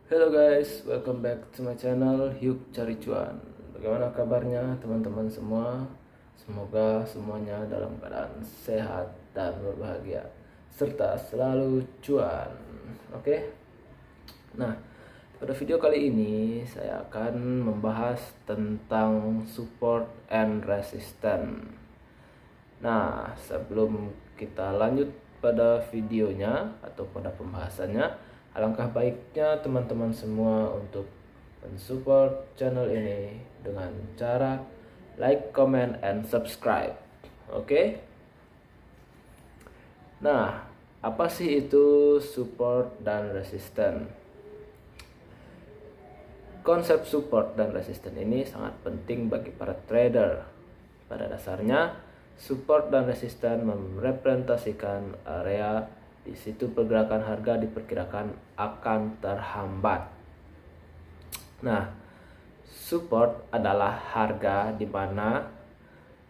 Hello guys, welcome back to my channel Yuk Cari Cuan. Bagaimana kabarnya teman-teman semua? Semoga semuanya dalam keadaan sehat dan berbahagia serta selalu cuan. Oke. Nah, pada video kali ini saya akan membahas tentang support and resistance. Nah, sebelum kita lanjut pada videonya atau pada pembahasannya, alangkah baiknya teman-teman semua untuk mensupport channel ini dengan cara like, comment, and subscribe. Oke? Nah, apa sih itu support dan resistance? Konsep support dan resistance ini sangat penting bagi para trader. Pada dasarnya, support dan resistance merepresentasikan area di situ pergerakan harga diperkirakan akan terhambat. Nah, support adalah harga di mana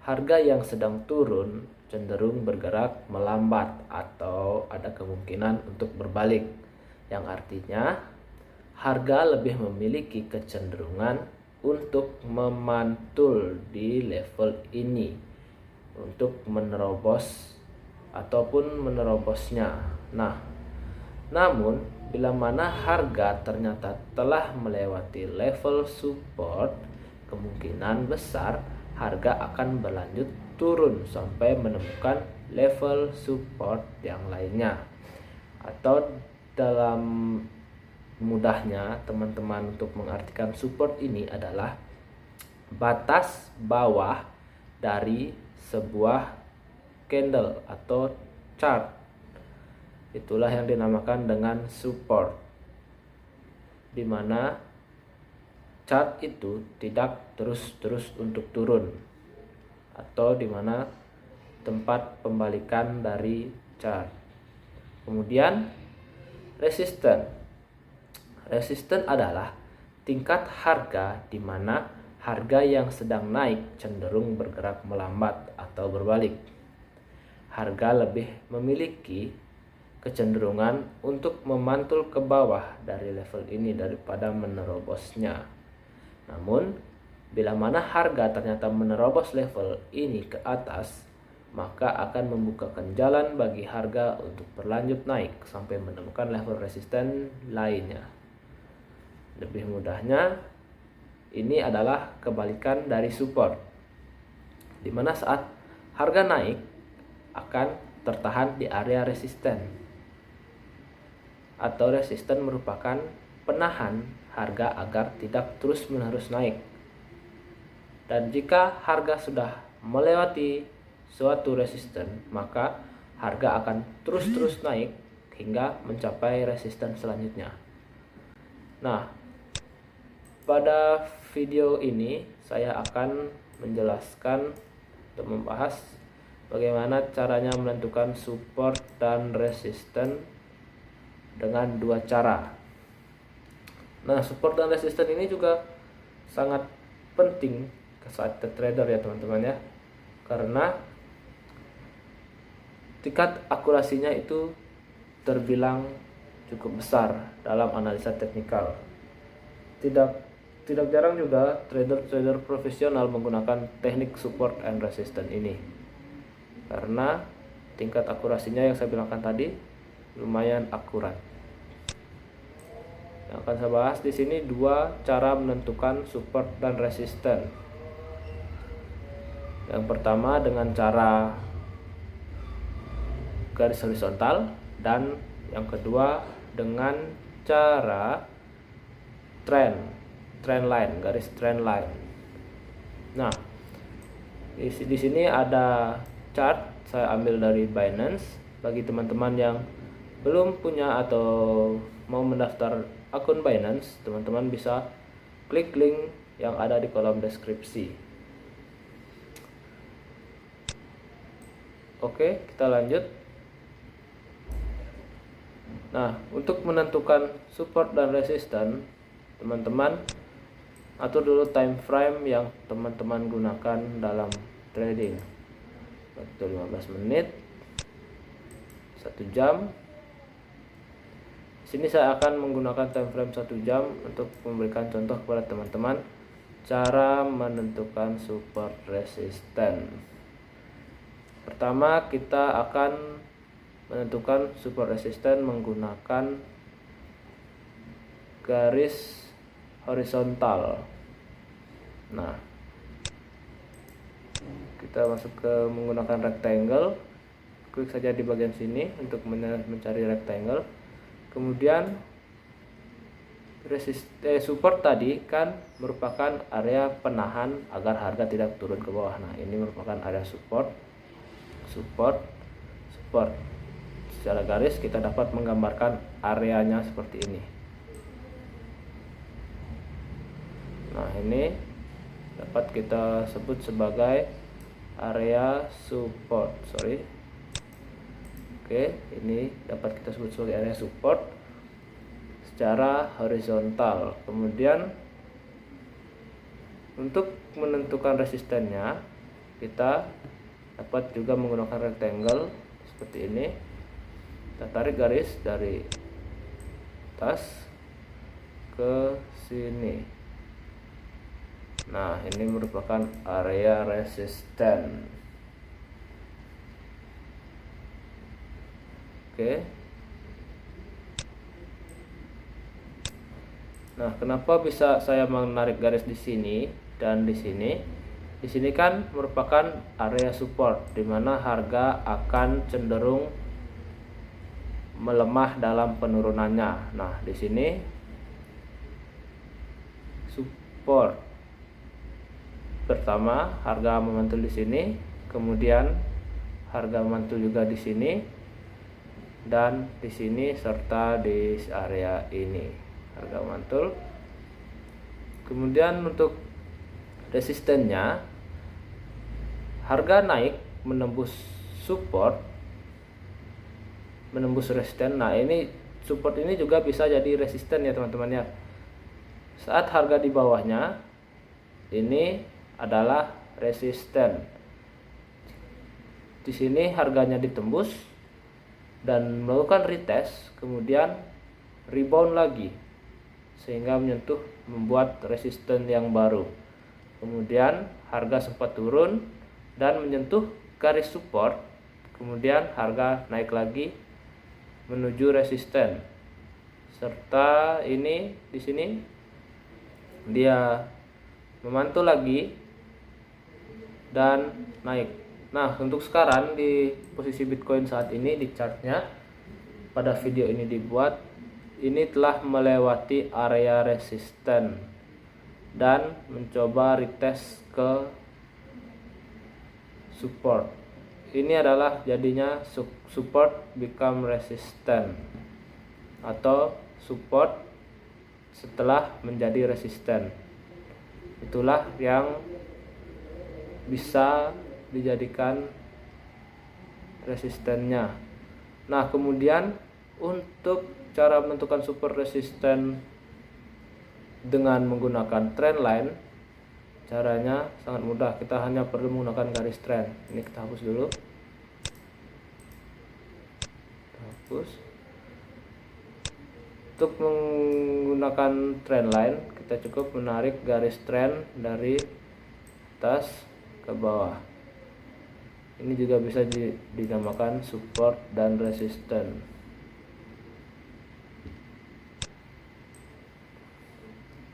harga yang sedang turun cenderung bergerak melambat atau ada kemungkinan untuk berbalik, yang artinya harga lebih memiliki kecenderungan untuk memantul di level ini untuk menerobos ataupun menerobosnya. Nah, namun bila mana harga ternyata telah melewati level support, kemungkinan besar harga akan berlanjut turun sampai menemukan level support yang lainnya. Atau dalam mudahnya teman-teman untuk mengartikan support ini adalah batas bawah dari sebuah candle atau chart. Itulah yang dinamakan dengan support, di mana chart itu tidak terus-terus untuk turun, atau di mana tempat pembalikan dari chart. Kemudian resistance. Resistance adalah tingkat harga di mana harga yang sedang naik cenderung bergerak melambat atau berbalik. Harga lebih memiliki kecenderungan untuk memantul ke bawah dari level ini daripada menerobosnya. Namun, bila mana harga ternyata menerobos level ini ke atas, maka akan membukakan jalan bagi harga untuk berlanjut naik sampai menemukan level resisten lainnya. Lebih mudahnya, ini adalah kebalikan dari support, di mana saat harga naik akan tertahan di area resisten, atau resisten merupakan penahan harga agar tidak terus-menerus naik. Dan jika harga sudah melewati suatu resisten, maka harga akan terus-terus naik hingga mencapai resisten selanjutnya. Nah, pada video ini saya akan menjelaskan untuk membahas bagaimana caranya menentukan support dan resisten dengan dua cara. Nah, support dan resisten ini juga sangat penting saat trader ya teman-teman ya, karena tingkat akurasinya itu terbilang cukup besar dalam analisa teknikal. Tidak jarang juga trader-trader profesional menggunakan teknik support and resistance ini, karena tingkat akurasinya yang saya bilangkan tadi lumayan akurat. Yang akan saya bahas di sini dua cara menentukan support dan resistance. Yang pertama dengan cara garis horizontal, dan yang kedua dengan cara trend line, garis trend line. Nah, di sini ada chart saya ambil dari Binance. Bagi teman-teman yang belum punya atau mau mendaftar akun Binance, teman-teman bisa klik link yang ada di kolom deskripsi. Oke, kita lanjut. Nah, untuk menentukan support dan resistance, teman-teman atur dulu time frame yang teman-teman gunakan dalam trading. Itu 15 menit, 1 jam, Sini saya akan menggunakan time frame 1 jam untuk memberikan contoh kepada teman-teman cara menentukan support resisten. Pertama, kita akan menentukan support resisten menggunakan garis horizontal. Nah, kita masuk ke menggunakan rectangle, klik saja di bagian sini untuk mencari rectangle. Kemudian support tadi kan merupakan area penahan agar harga tidak turun ke bawah. Nah, ini merupakan area support. Secara garis kita dapat menggambarkan areanya seperti ini. Nah, ini dapat kita sebut sebagai area support. Oke, ini dapat kita sebut sebagai area support secara horizontal. Kemudian untuk menentukan resistennya, kita dapat juga menggunakan rectangle seperti ini. Kita tarik garis dari atas ke sini. Nah, ini merupakan area resisten. Oke. Nah, kenapa bisa saya menarik garis di sini dan di sini? Di sini kan merupakan area support di mana harga akan cenderung melemah dalam penurunannya. Nah, di sini support pertama harga memantul di sini, kemudian harga memantul juga di sini dan di sini serta di area ini harga memantul. Kemudian untuk resistennya, harga naik menembus support, menembus resisten. Nah, ini support ini juga bisa jadi resisten ya teman-teman ya. Saat harga di bawahnya, ini adalah resisten. Di sini harganya ditembus dan melakukan retest, kemudian rebound lagi sehingga membuat resisten yang baru. Kemudian harga sempat turun dan menyentuh garis support, kemudian harga naik lagi menuju resisten. Serta ini di sini dia memantul lagi dan naik. Nah, untuk sekarang di posisi Bitcoin saat ini di chartnya pada video ini dibuat, ini telah melewati area resisten dan mencoba retest ke support. Ini adalah jadinya support become resistant atau support setelah menjadi resisten. Itulah yang bisa dijadikan resistennya. Nah, kemudian untuk cara menentukan support resisten dengan menggunakan trendline, caranya sangat mudah. Kita hanya perlu menggunakan garis trend. Ini kita hapus dulu. Hapus. Untuk menggunakan trendline, kita cukup menarik garis trend dari atas ke bawah. Ini juga bisa dinamakan support dan resisten.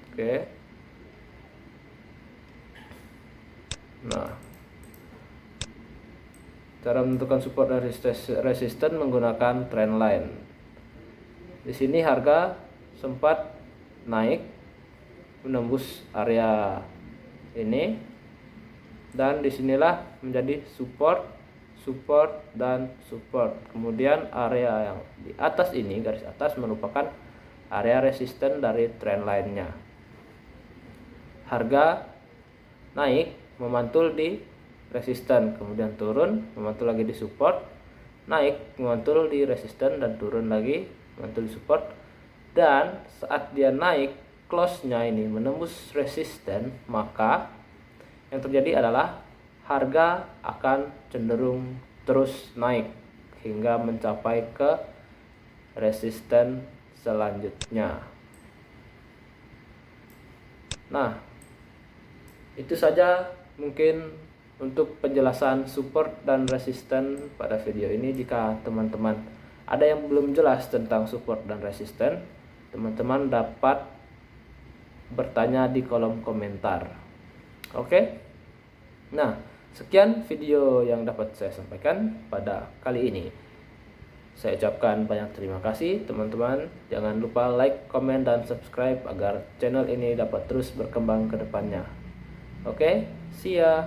Oke. Nah, cara menentukan support dan resisten menggunakan trendline. Di sini harga sempat naik menembus area ini dan disinilah menjadi support dan support. Kemudian area yang di atas ini, garis atas, merupakan area resisten dari trendline-nya. Harga naik memantul di resisten, kemudian turun, memantul lagi di support, naik, memantul di resisten dan turun lagi, memantul di support. Dan saat dia naik, close-nya ini menembus resisten, maka yang terjadi adalah harga akan cenderung terus naik hingga mencapai ke resisten selanjutnya. Nah, itu saja mungkin untuk penjelasan support dan resisten pada video ini. Jika teman-teman ada yang belum jelas tentang support dan resisten, teman-teman dapat bertanya di kolom komentar. Oke? Nah, sekian video yang dapat saya sampaikan pada kali ini. Saya ucapkan banyak terima kasih teman-teman. Jangan lupa like, komen, dan subscribe agar channel ini dapat terus berkembang ke depannya. Oke, see ya.